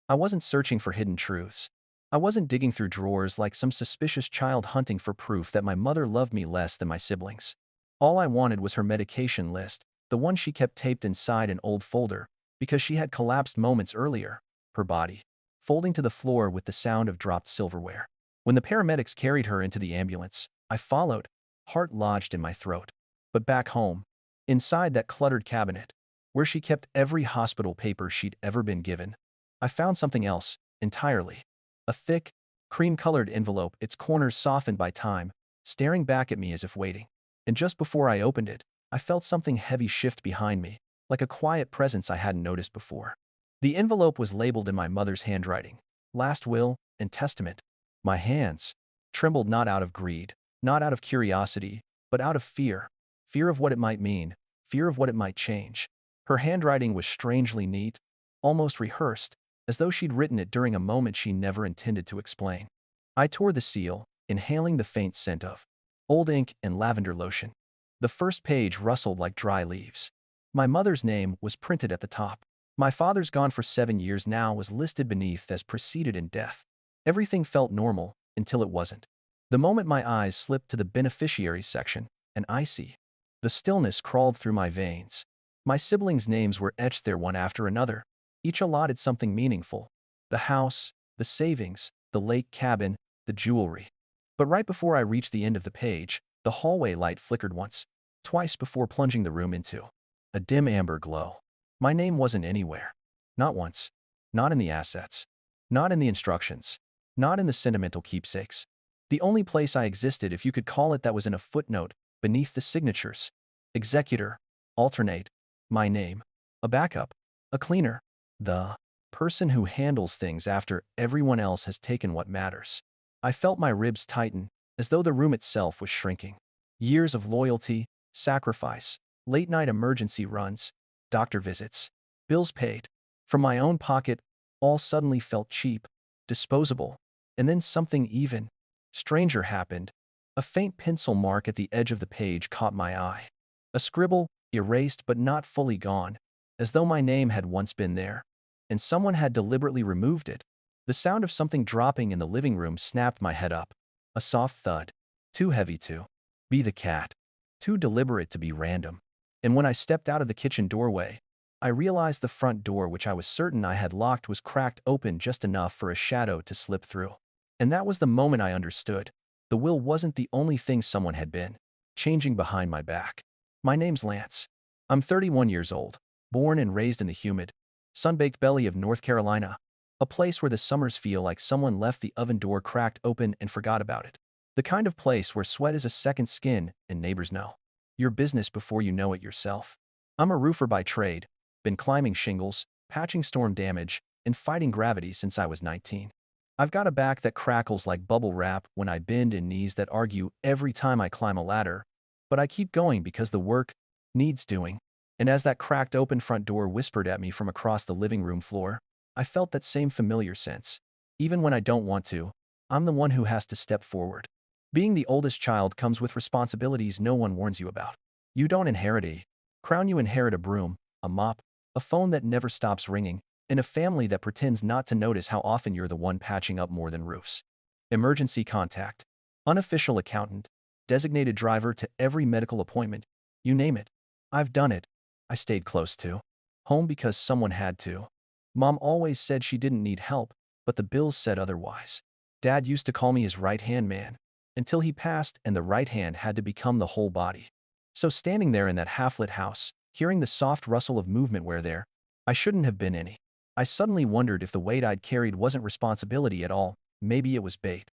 I wasn't searching for hidden truths. I wasn't digging through drawers like some suspicious child hunting for proof that my mother loved me less than my siblings. All I wanted was her medication list, the one she kept taped inside an old folder, because she had collapsed moments earlier, her body folding to the floor with the sound of dropped silverware. When the paramedics carried her into the ambulance, I followed, heart lodged in my throat. But back home, inside that cluttered cabinet, where she kept every hospital paper she'd ever been given, I found something else, entirely. A thick, cream-colored envelope, its corners softened by time, staring back at me as if waiting. And just before I opened it, I felt something heavy shift behind me, like a quiet presence I hadn't noticed before. The envelope was labeled in my mother's handwriting, Last Will and Testament. My hands trembled, not out of greed, not out of curiosity, but out of fear. Fear of what it might mean, fear of what it might change. Her handwriting was strangely neat, almost rehearsed, as though she'd written it during a moment she never intended to explain. I tore the seal, inhaling the faint scent of old ink and lavender lotion. The first page rustled like dry leaves. My mother's name was printed at the top. My father's, gone for 7 years now, was listed beneath as preceded in death. Everything felt normal until it wasn't. The moment my eyes slipped to the beneficiaries section, an icy, the stillness crawled through my veins. My siblings' names were etched there one after another, each allotted something meaningful. The house, the savings, the lake cabin, the jewelry. But right before I reached the end of the page, the hallway light flickered once, twice before plunging the room into a dim amber glow. My name wasn't anywhere. Not once. Not in the assets. Not in the instructions. Not in the sentimental keepsakes. The only place I existed, if you could call it that, was in a footnote beneath the signatures. Executor. Alternate. My name. A backup. A cleaner. The person who handles things after everyone else has taken what matters. I felt my ribs tighten, as though the room itself was shrinking. Years of loyalty, sacrifice, late-night emergency runs, doctor visits, bills paid from my own pocket, all suddenly felt cheap, disposable. And then something even stranger happened. A faint pencil mark at the edge of the page caught my eye. A scribble, erased but not fully gone, as though my name had once been there, and someone had deliberately removed it. The sound of something dropping in the living room snapped my head up. A soft thud. Too heavy to be the cat. Too deliberate to be random. And when I stepped out of the kitchen doorway, I realized the front door, which I was certain I had locked, was cracked open just enough for a shadow to slip through. And that was the moment I understood. The will wasn't the only thing someone had been changing behind my back. My name's Lance. I'm 31 years old, born and raised in the humid, sun-baked belly of North Carolina, a place where the summers feel like someone left the oven door cracked open and forgot about it. The kind of place where sweat is a second skin and neighbors know your business before you know it yourself. I'm a roofer by trade, been climbing shingles, patching storm damage, and fighting gravity since I was 19. I've got a back that crackles like bubble wrap when I bend, and knees that argue every time I climb a ladder, but I keep going because the work needs doing. And as that cracked open front door whispered at me from across the living room floor, I felt that same familiar sense. Even when I don't want to, I'm the one who has to step forward. Being the oldest child comes with responsibilities no one warns you about. You don't inherit a crown, you inherit a broom, a mop, a phone that never stops ringing, and a family that pretends not to notice how often you're the one patching up more than roofs. Emergency contact, unofficial accountant, designated driver to every medical appointment, you name it. I've done it. I stayed close to home because someone had to. Mom always said she didn't need help, but the bills said otherwise. Dad used to call me his right-hand man, until he passed and the right hand had to become the whole body. So standing there in that half-lit house, hearing the soft rustle of movement where there I shouldn't have been any, I suddenly wondered if the weight I'd carried wasn't responsibility at all. Maybe it was bait.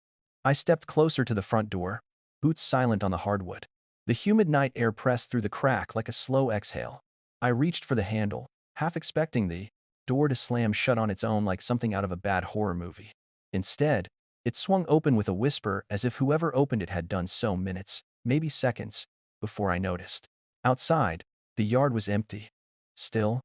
I stepped closer to the front door, boots silent on the hardwood. The humid night air pressed through the crack like a slow exhale. I reached for the handle, half expecting the door to slam shut on its own like something out of a bad horror movie. Instead, it swung open with a whisper, as if whoever opened it had done so minutes, maybe seconds, before I noticed. Outside, the yard was empty. Still.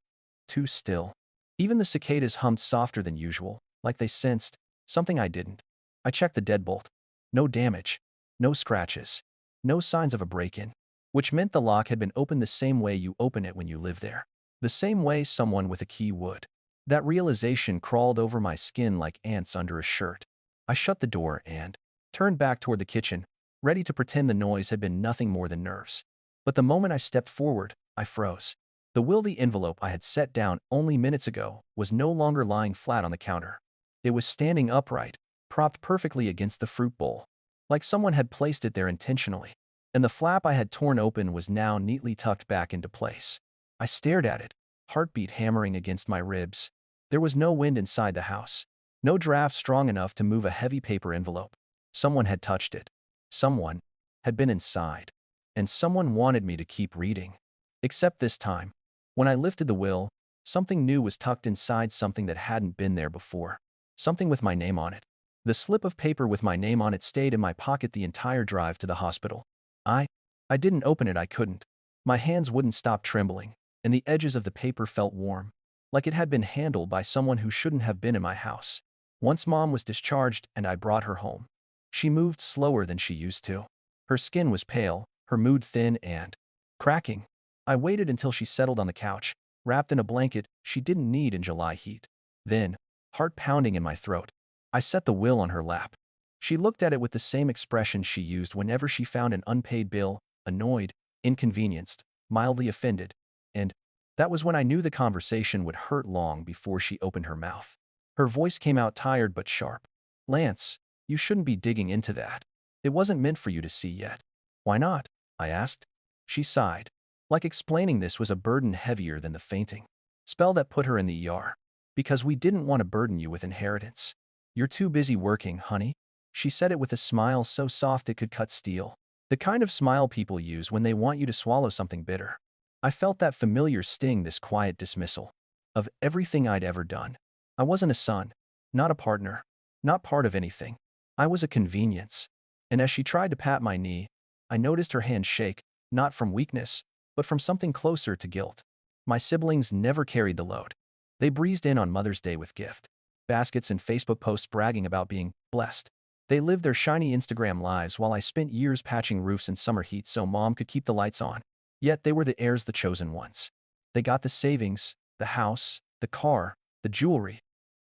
Too still. Even the cicadas hummed softer than usual, like they sensed something I didn't. I checked the deadbolt. No damage. No scratches. No signs of a break-in. Which meant the lock had been opened the same way you open it when you live there. The same way someone with a key would. That realization crawled over my skin like ants under a shirt. I shut the door and turned back toward the kitchen, ready to pretend the noise had been nothing more than nerves. But the moment I stepped forward, I froze. The wildy envelope I had set down only minutes ago was no longer lying flat on the counter. It was standing upright, propped perfectly against the fruit bowl, like someone had placed it there intentionally. And the flap I had torn open was now neatly tucked back into place. I stared at it, heartbeat hammering against my ribs. There was no wind inside the house, no draft strong enough to move a heavy paper envelope. Someone had touched it. Someone had been inside. And someone wanted me to keep reading. Except this time, when I lifted the will, something new was tucked inside something that hadn't been there before. Something with my name on it. The slip of paper with my name on it stayed in my pocket the entire drive to the hospital. I I didn't open it, I couldn't. My hands wouldn't stop trembling, and the edges of the paper felt warm, like it had been handled by someone who shouldn't have been in my house. Once Mom was discharged and I brought her home, she moved slower than she used to. Her skin was pale, her mood thin and cracking. I waited until she settled on the couch, wrapped in a blanket she didn't need in July heat. Then, heart pounding in my throat, I set the will on her lap. She looked at it with the same expression she used whenever she found an unpaid bill, annoyed, inconvenienced, mildly offended. And that was when I knew the conversation would hurt long before she opened her mouth. Her voice came out tired but sharp. "Lance, you shouldn't be digging into that. It wasn't meant for you to see yet." "Why not?" I asked. She sighed, like explaining this was a burden heavier than the fainting spell that put her in the ER. "Because we didn't want to burden you with inheritance. You're too busy working, honey." She said it with a smile so soft it could cut steel. The kind of smile people use when they want you to swallow something bitter. I felt that familiar sting, this quiet dismissal of everything I'd ever done. I wasn't a son, not a partner, not part of anything. I was a convenience. And as she tried to pat my knee, I noticed her hand shake, not from weakness, but from something closer to guilt. My siblings never carried the load. They breezed in on Mother's Day with gift baskets and Facebook posts bragging about being blessed. They lived their shiny Instagram lives while I spent years patching roofs in summer heat so Mom could keep the lights on. Yet they were the heirs, the chosen ones. They got the savings, the house, the car, the jewelry.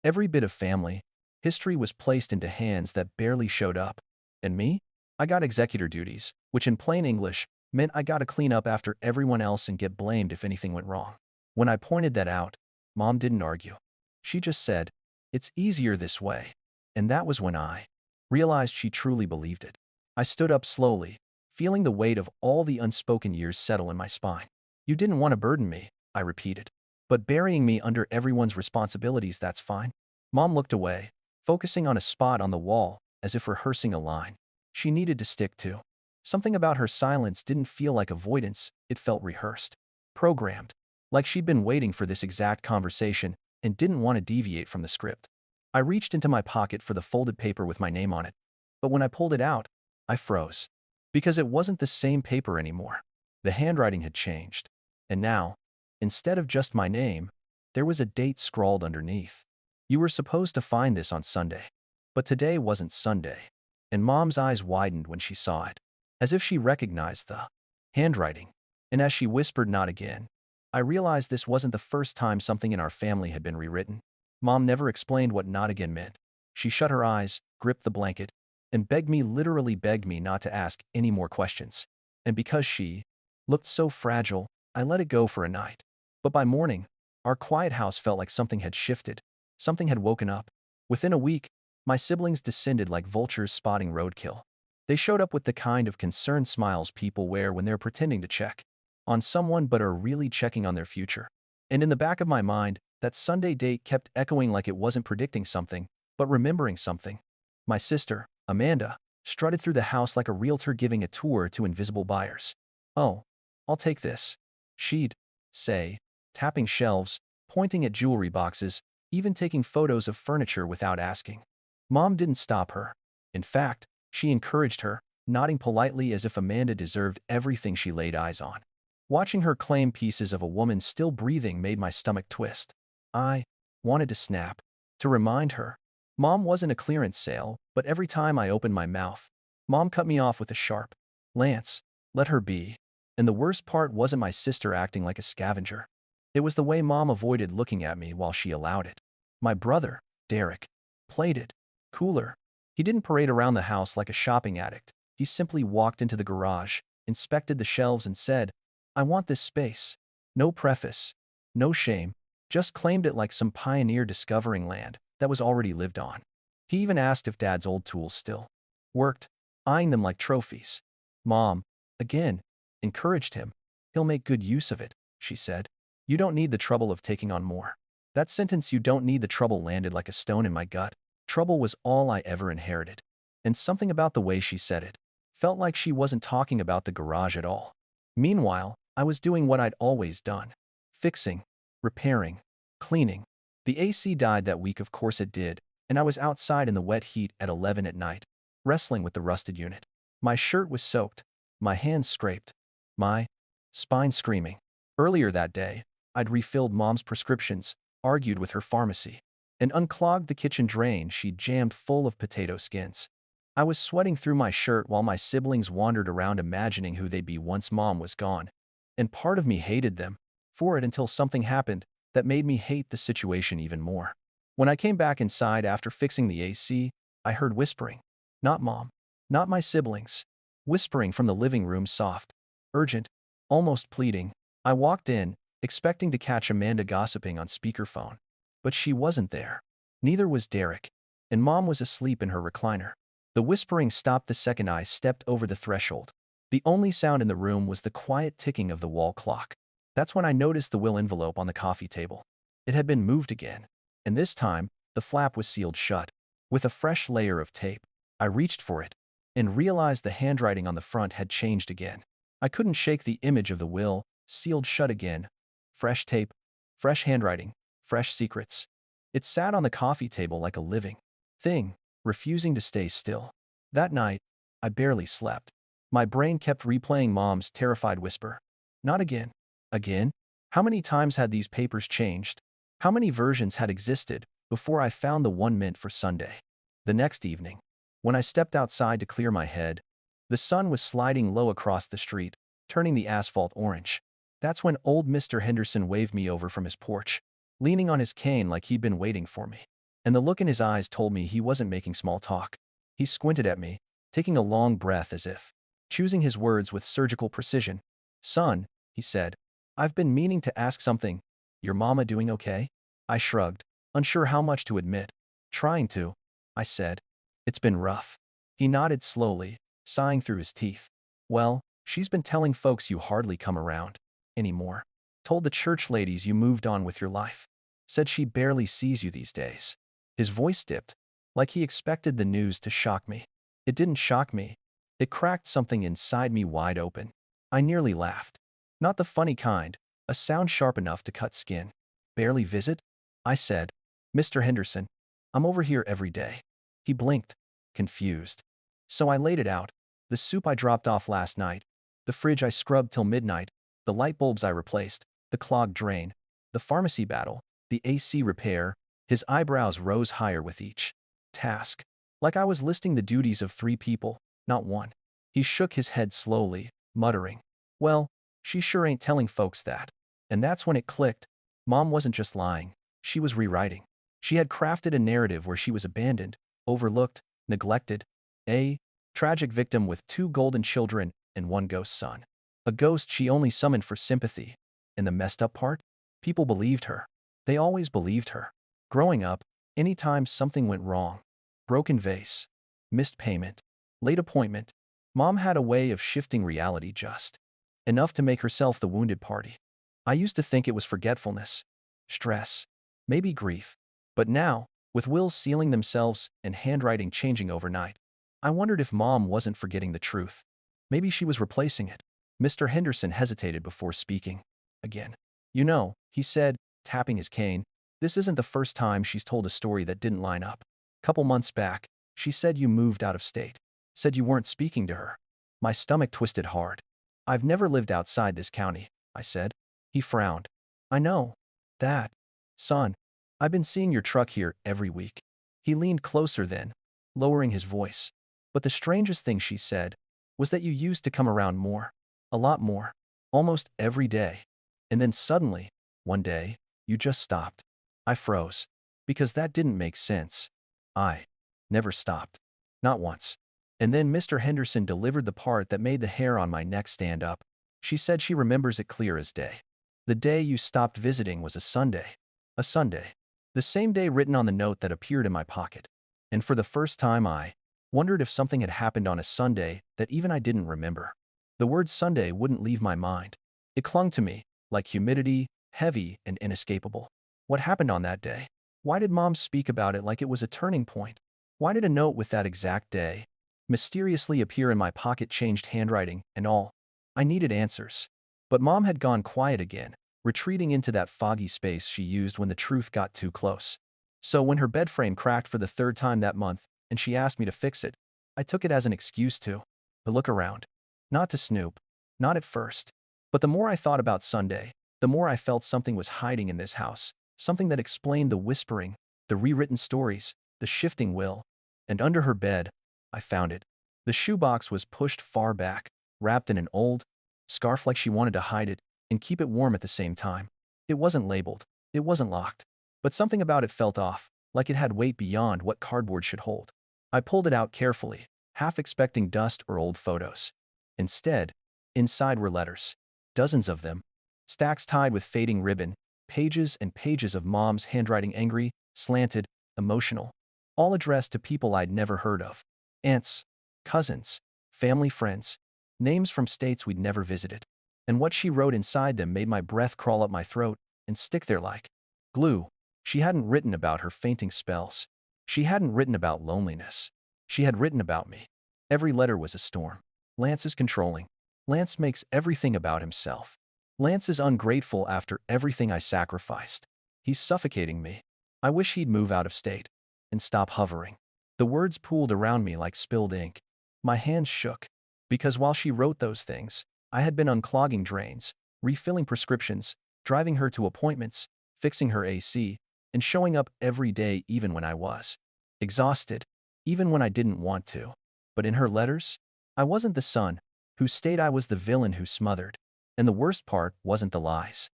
Every bit of family history was placed into hands that barely showed up. And me? I got executor duties, which in plain English meant I got to clean up after everyone else and get blamed if anything went wrong. When I pointed that out, Mom didn't argue. She just said, "It's easier this way." And that was when I realized she truly believed it. I stood up slowly, feeling the weight of all the unspoken years settle in my spine. "You didn't want to burden me," I repeated. "But burying me under everyone's responsibilities, that's fine." Mom looked away, focusing on a spot on the wall, as if rehearsing a line she needed to stick to. Something about her silence didn't feel like avoidance, it felt rehearsed, programmed, like she'd been waiting for this exact conversation and didn't want to deviate from the script. I reached into my pocket for the folded paper with my name on it, but when I pulled it out, I froze. Because it wasn't the same paper anymore. The handwriting had changed. And now, instead of just my name, there was a date scrawled underneath. "You were supposed to find this on Sunday. But today wasn't Sunday." And Mom's eyes widened when she saw it, as if she recognized the handwriting. And as she whispered, "Not again," I realized this wasn't the first time something in our family had been rewritten. Mom never explained what "not again" meant. She shut her eyes, gripped the blanket, and literally begged me not to ask any more questions. And because she looked so fragile, I let it go for a night. But by morning, our quiet house felt like something had shifted. Something had woken up. Within a week, my siblings descended like vultures spotting roadkill. They showed up with the kind of concerned smiles people wear when they're pretending to check on someone but are really checking on their future. And in the back of my mind, that Sunday date kept echoing like it wasn't predicting something, but remembering something. My sister, Amanda, strutted through the house like a realtor giving a tour to invisible buyers. "Oh, I'll take this," she'd say, tapping shelves, pointing at jewelry boxes, even taking photos of furniture without asking. Mom didn't stop her. In fact, she encouraged her, nodding politely as if Amanda deserved everything she laid eyes on. Watching her claim pieces of a woman still breathing made my stomach twist. I wanted to snap, to remind her. Mom wasn't a clearance sale, but every time I opened my mouth, Mom cut me off with a sharp, "Lance, let her be." And the worst part wasn't my sister acting like a scavenger. It was the way Mom avoided looking at me while she allowed it. My brother, Derek, played it cooler. He didn't parade around the house like a shopping addict. He simply walked into the garage, inspected the shelves and said, "I want this space." No preface, no shame, just claimed it like some pioneer discovering land that was already lived on. He even asked if Dad's old tools still worked, eyeing them like trophies. Mom, again, encouraged him. "He'll make good use of it," she said. "You don't need the trouble of taking on more." That sentence, "you don't need the trouble," landed like a stone in my gut. Trouble was all I ever inherited. And something about the way she said it felt like she wasn't talking about the garage at all. Meanwhile, I was doing what I'd always done. Fixing, repairing, cleaning. The AC died that week, of course it did, and I was outside in the wet heat at 11 at night, wrestling with the rusted unit. My shirt was soaked, my hands scraped, my spine screaming. Earlier that day, I'd refilled Mom's prescriptions, argued with her pharmacy, and unclogged the kitchen drain she'd jammed full of potato skins. I was sweating through my shirt while my siblings wandered around imagining who they'd be once Mom was gone. And part of me hated them for it until something happened that made me hate the situation even more. When I came back inside after fixing the AC, I heard whispering. Not Mom, not my siblings. Whispering from the living room, soft, urgent, almost pleading. I walked in, expecting to catch Amanda gossiping on speakerphone. But she wasn't there. Neither was Derek, and Mom was asleep in her recliner. The whispering stopped the second I stepped over the threshold. The only sound in the room was the quiet ticking of the wall clock. That's when I noticed the will envelope on the coffee table. It had been moved again, and this time, the flap was sealed shut, with a fresh layer of tape. I reached for it, and realized the handwriting on the front had changed again. I couldn't shake the image of the will, sealed shut again. Fresh tape, fresh handwriting, fresh secrets. It sat on the coffee table like a living thing, refusing to stay still. That night, I barely slept. My brain kept replaying Mom's terrified whisper. Not again. Again? How many times had these papers changed? How many versions had existed before I found the one meant for Sunday? The next evening, when I stepped outside to clear my head, the sun was sliding low across the street, turning the asphalt orange. That's when old Mr. Henderson waved me over from his porch, leaning on his cane like he'd been waiting for me. And the look in his eyes told me he wasn't making small talk. He squinted at me, taking a long breath as if choosing his words with surgical precision. "Son," he said, "I've been meaning to ask something. Your mama doing okay?" I shrugged, unsure how much to admit. "Trying to," I said. "It's been rough." He nodded slowly, sighing through his teeth. "Well, she's been telling folks you hardly come around anymore. Told the church ladies you moved on with your life. Said she barely sees you these days." His voice dipped, like he expected the news to shock me. It didn't shock me. It cracked something inside me wide open. I nearly laughed. Not the funny kind, a sound sharp enough to cut skin. "Barely visit?" I said. "Mr. Henderson, I'm over here every day." He blinked, confused. So I laid it out. The soup I dropped off last night, the fridge I scrubbed till midnight, the light bulbs I replaced, the clogged drain, the pharmacy battle, the AC repair. His eyebrows rose higher with each task, like I was listing the duties of 3 people, not one. He shook his head slowly, muttering, "Well, she sure ain't telling folks that." And that's when it clicked. Mom wasn't just lying. She was rewriting. She had crafted a narrative where she was abandoned, overlooked, neglected, a tragic victim with 2 golden children and 1 ghost son. A ghost she only summoned for sympathy. And the messed up part? People believed her. They always believed her. Growing up, anytime something went wrong, broken vase, missed payment, late appointment, Mom had a way of shifting reality just enough to make herself the wounded party. I used to think it was forgetfulness, stress, maybe grief. But now, with wills sealing themselves and handwriting changing overnight, I wondered if Mom wasn't forgetting the truth. Maybe she was replacing it. Mr. Henderson hesitated before speaking. Again. "You know," he said, tapping his cane, "this isn't the first time she's told a story that didn't line up. Couple months back, she said you moved out of state. Said you weren't speaking to her." My stomach twisted hard. "I've never lived outside this county," I said. He frowned. "I know that, son. I've been seeing your truck here every week." He leaned closer then, lowering his voice. "But the strangest thing she said was that you used to come around more. A lot more. Almost every day. And then suddenly, One day, you just stopped. I froze. Because that didn't make sense. I never stopped. Not once. And then Mr. Henderson delivered the part that made the hair on my neck stand up. She said she remembers it clear as day. The day you stopped visiting was a Sunday. A Sunday. The same day written on the note that appeared in my pocket. And for the first time I wondered if something had happened on a Sunday that even I didn't remember. The word Sunday wouldn't leave my mind. It clung to me, like humidity, heavy and inescapable. What happened on that day? Why did Mom speak about it like it was a turning point? Why did a note with that exact day mysteriously appear in my pocket, changed handwriting and all? I needed answers. But Mom had gone quiet again, retreating into that foggy space she used when the truth got too close. So when her bed frame cracked for the third time that month and she asked me to fix it, I took it as an excuse to look around. Not to snoop. Not at first. But the more I thought about Sunday, the more I felt something was hiding in this house. Something that explained the whispering, the rewritten stories, the shifting will. And under her bed, I found it. The shoebox was pushed far back, wrapped in an old scarf like she wanted to hide it and keep it warm at the same time. It wasn't labeled. It wasn't locked. But something about it felt off, like it had weight beyond what cardboard should hold. I pulled it out carefully, half expecting dust or old photos. Instead, inside were letters. Dozens of them. Stacks tied with fading ribbon. Pages and pages of Mom's handwriting, angry, slanted, emotional. All addressed to people I'd never heard of. Aunts, cousins, family friends. Names from states we'd never visited. And what she wrote inside them made my breath crawl up my throat and stick there like glue. She hadn't written about her fainting spells. She hadn't written about loneliness. She had written about me. Every letter was a storm. Lance is controlling. Lance makes everything about himself. Lance is ungrateful after everything I sacrificed. He's suffocating me. I wish he'd move out of state and stop hovering. The words pooled around me like spilled ink. My hands shook. Because while she wrote those things, I had been unclogging drains, refilling prescriptions, driving her to appointments, fixing her AC, and showing up every day even when I was exhausted, even when I didn't want to. But in her letters, I wasn't the son who stayed, I was the villain who smothered. And the worst part wasn't the lies.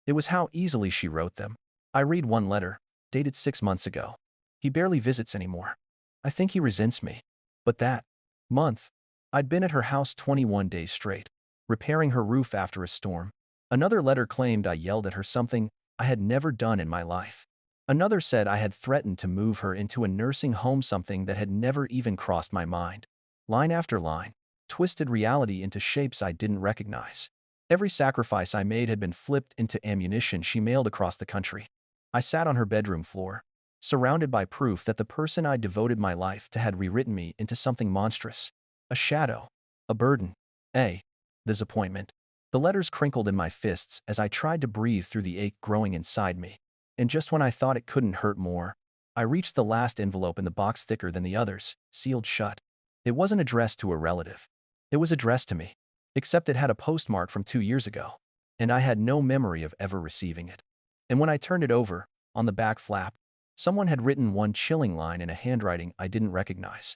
It was how easily she wrote them. I read one letter, dated 6 months ago. He barely visits anymore. I think he resents me. But that month, I'd been at her house 21 days straight, repairing her roof after a storm. Another letter claimed I yelled at her, something I had never done in my life. Another said I had threatened to move her into a nursing home, something that had never even crossed my mind. Line after line, twisted reality into shapes I didn't recognize. Every sacrifice I made had been flipped into ammunition she mailed across the country. I sat on her bedroom floor, surrounded by proof that the person I'd devoted my life to had rewritten me into something monstrous. A shadow. A burden. A disappointment. The letters crinkled in my fists as I tried to breathe through the ache growing inside me. And just when I thought it couldn't hurt more, I reached the last envelope in the box, thicker than the others, sealed shut. It wasn't addressed to a relative. It was addressed to me. Except it had a postmark from 2 years ago, and I had no memory of ever receiving it. And when I turned it over, on the back flap, someone had written one chilling line in a handwriting I didn't recognize.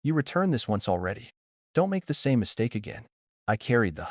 You returned this once already. Don't make the same mistake again. I carried the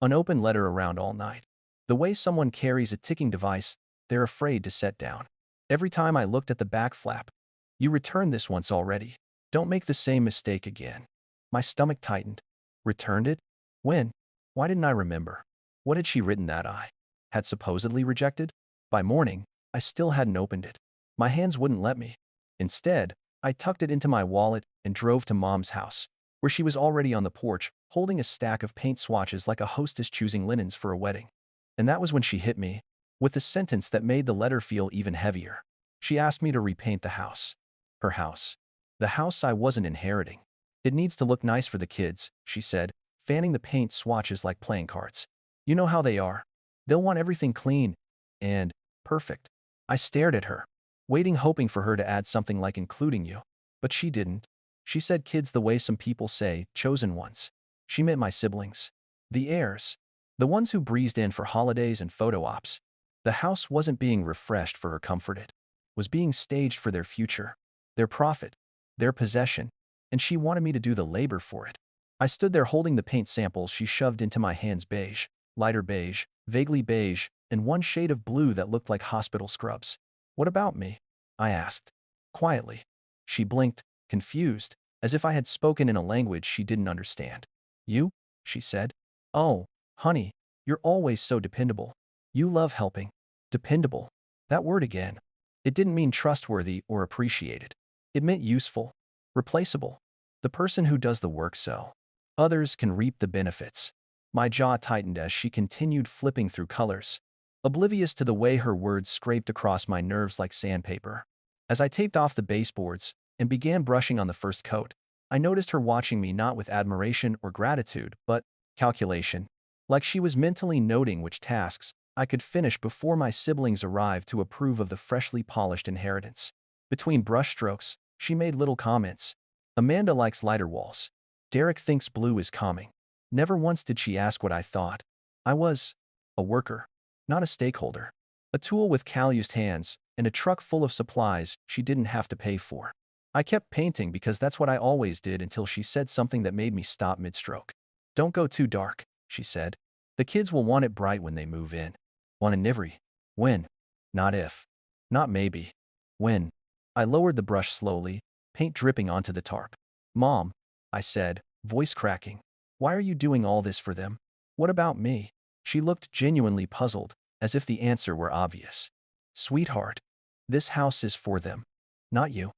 unopened letter around all night. The way someone carries a ticking device they're afraid to set down. Every time I looked at the back flap, you returned this once already. Don't make the same mistake again. My stomach tightened. Returned it? When? Why didn't I remember? What had she written that I had supposedly rejected? By morning, I still hadn't opened it. My hands wouldn't let me. Instead, I tucked it into my wallet and drove to Mom's house, where she was already on the porch, holding a stack of paint swatches like a hostess choosing linens for a wedding. And that was when she hit me with the sentence that made the letter feel even heavier. She asked me to repaint the house. Her house. The house I wasn't inheriting. It needs to look nice for the kids, she said, fanning the paint swatches like playing cards. You know how they are. They'll want everything clean and perfect. I stared at her, waiting, hoping for her to add something like including you. But she didn't. She said kids the way some people say chosen ones. She meant my siblings. The heirs. The ones who breezed in for holidays and photo ops. The house wasn't being refreshed for her comfort. It was being staged for their future, their profit, their possession, and she wanted me to do the labor for it. I stood there holding the paint samples she shoved into my hands, beige, lighter beige, vaguely beige, and one shade of blue that looked like hospital scrubs. What about me? I asked. Quietly. She blinked, confused, as if I had spoken in a language she didn't understand. You? She said. Oh, honey, you're always so dependable. You love helping. Dependable. That word again. It didn't mean trustworthy or appreciated. It meant useful. Replaceable. The person who does the work so others can reap the benefits. My jaw tightened as she continued flipping through colors, oblivious to the way her words scraped across my nerves like sandpaper. As I taped off the baseboards and began brushing on the first coat, I noticed her watching me not with admiration or gratitude, but calculation, like she was mentally noting which tasks I could finish before my siblings arrived to approve of the freshly polished inheritance. Between brushstrokes, she made little comments. Amanda likes lighter walls. Derek thinks blue is calming. Never once did she ask what I thought. I was a worker, not a stakeholder. A tool with calloused hands and a truck full of supplies she didn't have to pay for. I kept painting because that's what I always did until she said something that made me stop mid-stroke. Don't go too dark, she said. The kids will want it bright when they move in. Want a nivary? When? Not if. Not maybe. When? I lowered the brush slowly, paint dripping onto the tarp. Mom, I said, voice cracking. Why are you doing all this for them? What about me? She looked genuinely puzzled, as if the answer were obvious. Sweetheart, this house is for them. Not you.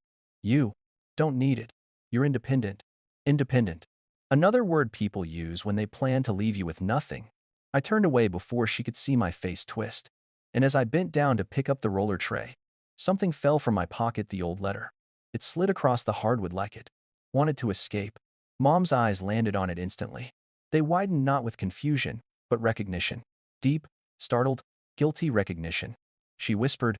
You don't need it. You're independent. Independent. Another word people use when they plan to leave you with nothing. I turned away before she could see my face twist. And as I bent down to pick up the roller tray, something fell from my pocket, the old letter. It slid across the hardwood like it wanted to escape. Mom's eyes landed on it instantly. They widened not with confusion, but recognition. Deep, startled, guilty recognition. She whispered,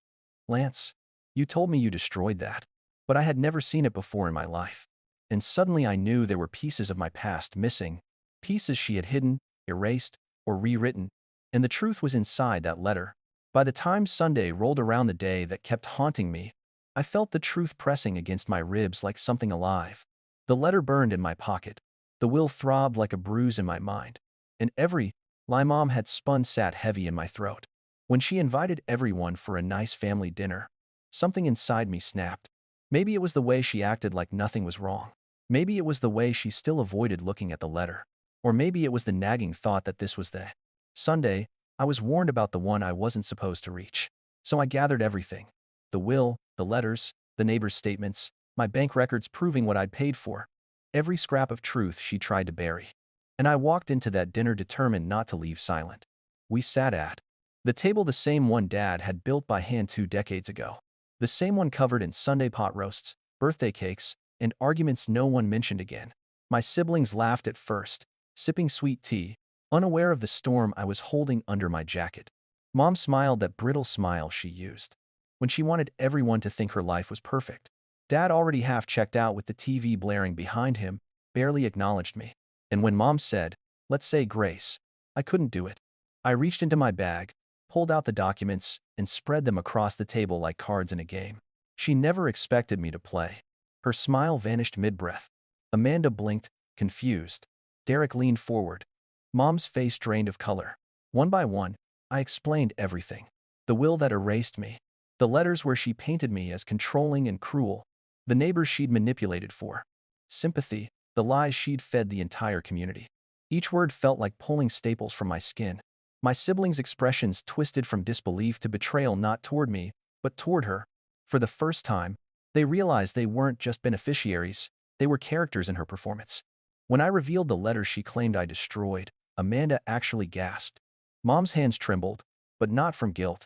Lance, you told me you destroyed that. But I had never seen it before in my life. And suddenly I knew there were pieces of my past missing, pieces she had hidden, erased, or rewritten, and the truth was inside that letter. By the time Sunday rolled around, the day that kept haunting me, I felt the truth pressing against my ribs like something alive. The letter burned in my pocket. The will throbbed like a bruise in my mind. And every lie Mom had spun sat heavy in my throat. When she invited everyone for a nice family dinner, something inside me snapped. Maybe it was the way she acted like nothing was wrong. Maybe it was the way she still avoided looking at the letter. Or maybe it was the nagging thought that this was the Sunday I was warned about, the one I wasn't supposed to reach. So I gathered everything. The will, the letters, the neighbors' statements, my bank records proving what I'd paid for. Every scrap of truth she tried to bury. And I walked into that dinner determined not to leave silent. We sat at the table, the same one Dad had built by hand 2 decades ago. The same one covered in Sunday pot roasts, birthday cakes, and arguments no one mentioned again. My siblings laughed at first, sipping sweet tea, unaware of the storm I was holding under my jacket. Mom smiled, that brittle smile she used when she wanted everyone to think her life was perfect. Dad, already half checked out with the TV blaring behind him, barely acknowledged me. And when Mom said, let's say grace, I couldn't do it. I reached into my bag, pulled out the documents, and spread them across the table like cards in a game. She never expected me to play. Her smile vanished mid-breath. Amanda blinked, confused. Derek leaned forward. Mom's face drained of color. One by one, I explained everything. The will that erased me. The letters where she painted me as controlling and cruel. The neighbors she'd manipulated for sympathy. The lies she'd fed the entire community. Each word felt like pulling staples from my skin. My siblings' expressions twisted from disbelief to betrayal, not toward me, but toward her. For the first time, they realized they weren't just beneficiaries, they were characters in her performance. When I revealed the letter she claimed I destroyed, Amanda actually gasped. Mom's hands trembled, but not from guilt.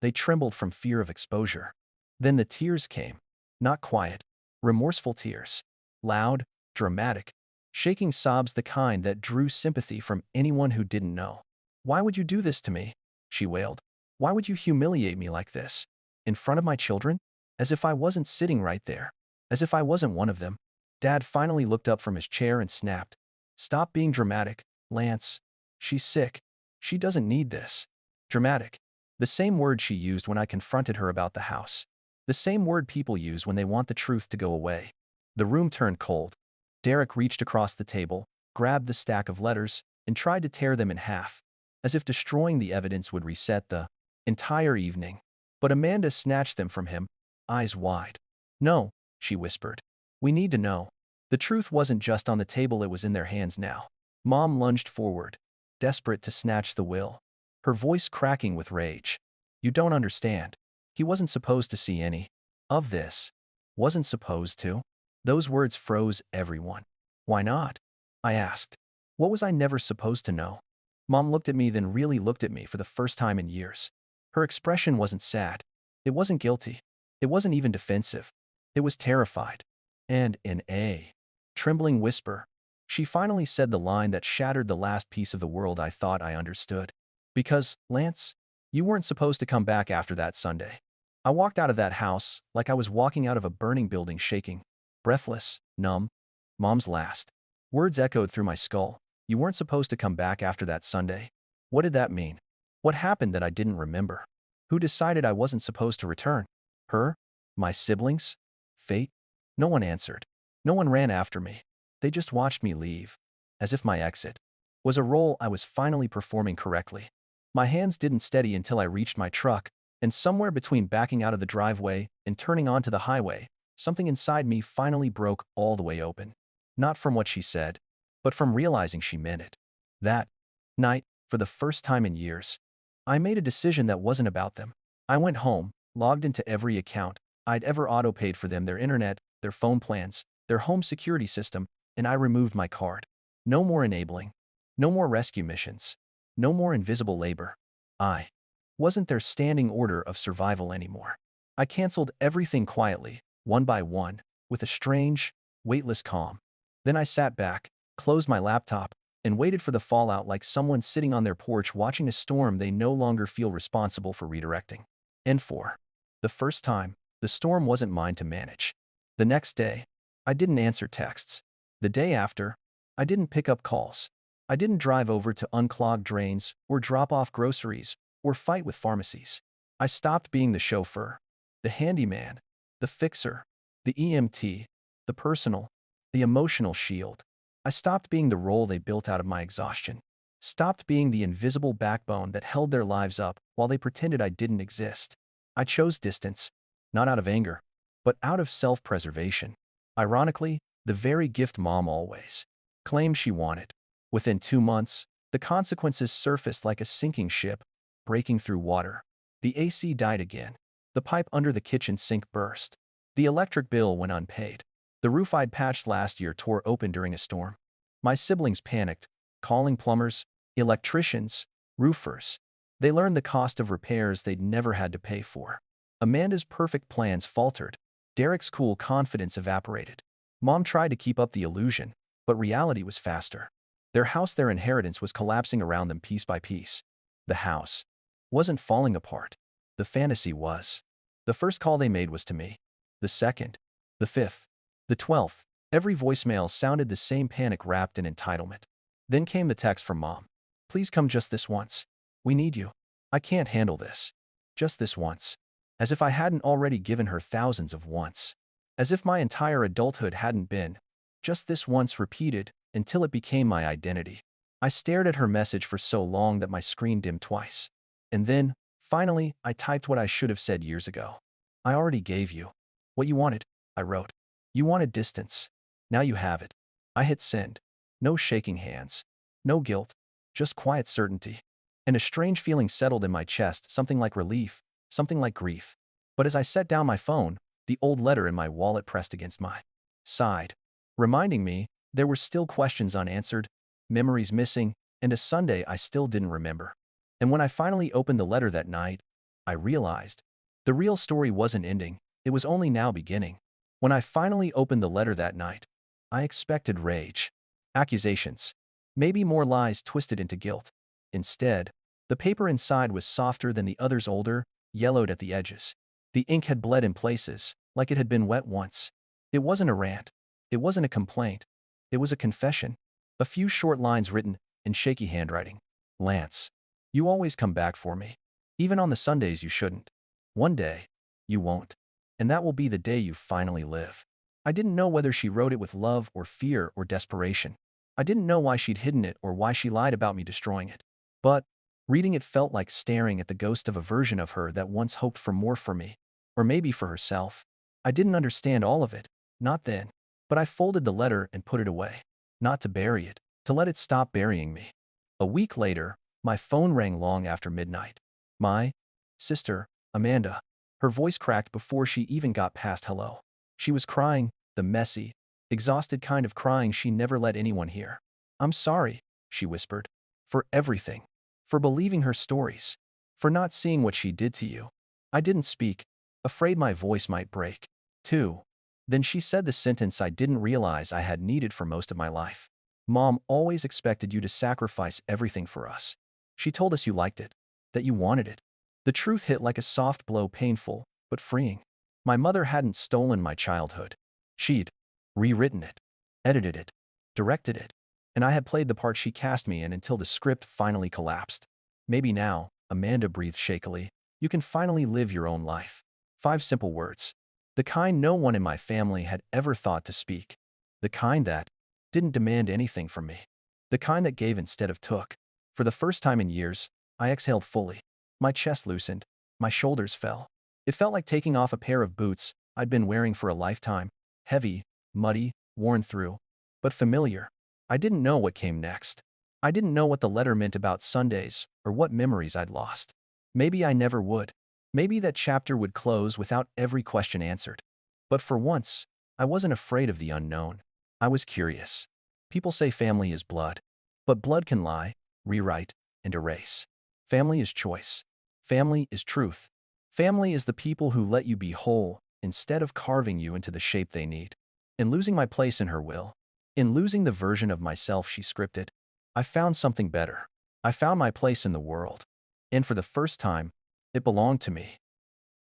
They trembled from fear of exposure. Then the tears came. Not quiet, remorseful tears. Loud, dramatic, shaking sobs, the kind that drew sympathy from anyone who didn't know. Why would you do this to me? She wailed. Why would you humiliate me like this? In front of my children? As if I wasn't sitting right there. As if I wasn't one of them. Dad finally looked up from his chair and snapped. Stop being dramatic, Lance. She's sick. She doesn't need this. Dramatic. The same word she used when I confronted her about the house. The same word people use when they want the truth to go away. The room turned cold. Derek reached across the table, grabbed the stack of letters, and tried to tear them in half. as if destroying the evidence would reset the entire evening. But Amanda snatched them from him, eyes wide. "No," she whispered. "We need to know." The truth wasn't just on the table, it was in their hands now. Mom lunged forward, desperate to snatch the will, her voice cracking with rage. "You don't understand. He wasn't supposed to see any of this. Wasn't supposed to." Those words froze everyone. "Why not?" I asked. "What was I never supposed to know?" Mom looked at me, then really looked at me for the first time in years. Her expression wasn't sad. It wasn't guilty. It wasn't even defensive. It was terrified. And in a trembling whisper, she finally said the line that shattered the last piece of the world I thought I understood. "Because, Lance, you weren't supposed to come back after that Sunday." I walked out of that house like I was walking out of a burning building, shaking, breathless, numb. Mom's last words echoed through my skull. "You weren't supposed to come back after that Sunday." What did that mean? What happened that I didn't remember? Who decided I wasn't supposed to return? Her? My siblings? Fate? No one answered. No one ran after me. They just watched me leave, as if my exit was a role I was finally performing correctly. My hands didn't steady until I reached my truck, and somewhere between backing out of the driveway and turning onto the highway, something inside me finally broke all the way open. Not from what she said, but from realizing she meant it. That night, for the first time in years, I made a decision that wasn't about them. I went home, logged into every account I'd ever auto-paid for them, their internet, their phone plans, their home security system, and I removed my card. No more enabling. No more rescue missions. No more invisible labor. I wasn't their standing order of survival anymore. I canceled everything quietly, one by one, with a strange, weightless calm. Then I sat back, closed my laptop, and waited for the fallout like someone sitting on their porch watching a storm they no longer feel responsible for redirecting. And for the first time, the storm wasn't mine to manage. The next day, I didn't answer texts. The day after, I didn't pick up calls. I didn't drive over to unclog drains or drop off groceries or fight with pharmacies. I stopped being the chauffeur, the handyman, the fixer, the EMT, the personal, the emotional shield. I stopped being the role they built out of my exhaustion. Stopped being the invisible backbone that held their lives up while they pretended I didn't exist. I chose distance, not out of anger, but out of self-preservation. Ironically, the very gift Mom always claimed she wanted. Within 2 months, the consequences surfaced like a sinking ship, breaking through water. The AC died again. The pipe under the kitchen sink burst. The electric bill went unpaid. The roof I'd patched last year tore open during a storm. My siblings panicked, calling plumbers, electricians, roofers. They learned the cost of repairs they'd never had to pay for. Amanda's perfect plans faltered. Derek's cool confidence evaporated. Mom tried to keep up the illusion, but reality was faster. Their house, their inheritance, was collapsing around them piece by piece. The house wasn't falling apart. The fantasy was. The first call they made was to me. The second. The fifth. The 12th. Every voicemail sounded the same, panic wrapped in entitlement. Then came the text from Mom. "Please come just this once. We need you. I can't handle this. Just this once." As if I hadn't already given her thousands of once. As if my entire adulthood hadn't been just this once repeated until it became my identity. I stared at her message for so long that my screen dimmed twice. And then, finally, I typed what I should have said years ago. "I already gave you what you wanted," I wrote. "You wanted distance. Now you have it." I hit send. No shaking hands. No guilt. Just quiet certainty. And a strange feeling settled in my chest, something like relief, something like grief. But as I set down my phone, the old letter in my wallet pressed against my side, reminding me there were still questions unanswered, memories missing, and a Sunday I still didn't remember. And when I finally opened the letter that night, I realized the real story wasn't ending, it was only now beginning. When I finally opened the letter that night, I expected rage, accusations, maybe more lies twisted into guilt. Instead, the paper inside was softer than the others, older, yellowed at the edges. The ink had bled in places, like it had been wet once. It wasn't a rant. It wasn't a complaint. It was a confession. A few short lines written in shaky handwriting. "Lance, you always come back for me. Even on the Sundays you shouldn't. One day, you won't. And that will be the day you finally live." I didn't know whether she wrote it with love or fear or desperation. I didn't know why she'd hidden it or why she lied about me destroying it. But Reading it felt like staring at the ghost of a version of her that once hoped for more for me. Or maybe for herself. I didn't understand all of it. Not then. But I folded the letter and put it away. Not to bury it. To let it stop burying me. A week later, my phone rang long after midnight. My sister, Amanda. Her voice cracked before she even got past hello. She was crying, the messy, exhausted kind of crying she never let anyone hear. "I'm sorry," she whispered. "For everything. For believing her stories. For not seeing what she did to you." I didn't speak, afraid my voice might break. 2. Then she said the sentence I didn't realize I had needed for most of my life. "Mom always expected you to sacrifice everything for us. She told us you liked it, that you wanted it." The truth hit like a soft blow, painful, but freeing. My mother hadn't stolen my childhood. She'd rewritten it, edited it, directed it, and I had played the part she cast me in until the script finally collapsed. "Maybe now," Amanda breathed shakily, "you can finally live your own life." 5 simple words. The kind no one in my family had ever thought to speak. The kind that didn't demand anything from me. The kind that gave instead of took. For the first time in years, I exhaled fully. My chest loosened. My shoulders fell. It felt like taking off a pair of boots I'd been wearing for a lifetime. Heavy, muddy, worn through, but familiar. I didn't know what came next. I didn't know what the letter meant about Sundays or what memories I'd lost. Maybe I never would. Maybe that chapter would close without every question answered. But for once, I wasn't afraid of the unknown. I was curious. People say family is blood. But blood can lie, rewrite, and erase. Family is choice. Family is truth. Family is the people who let you be whole instead of carving you into the shape they need. In losing my place in her will, in losing the version of myself she scripted, I found something better. I found my place in the world. And for the first time, it belonged to me.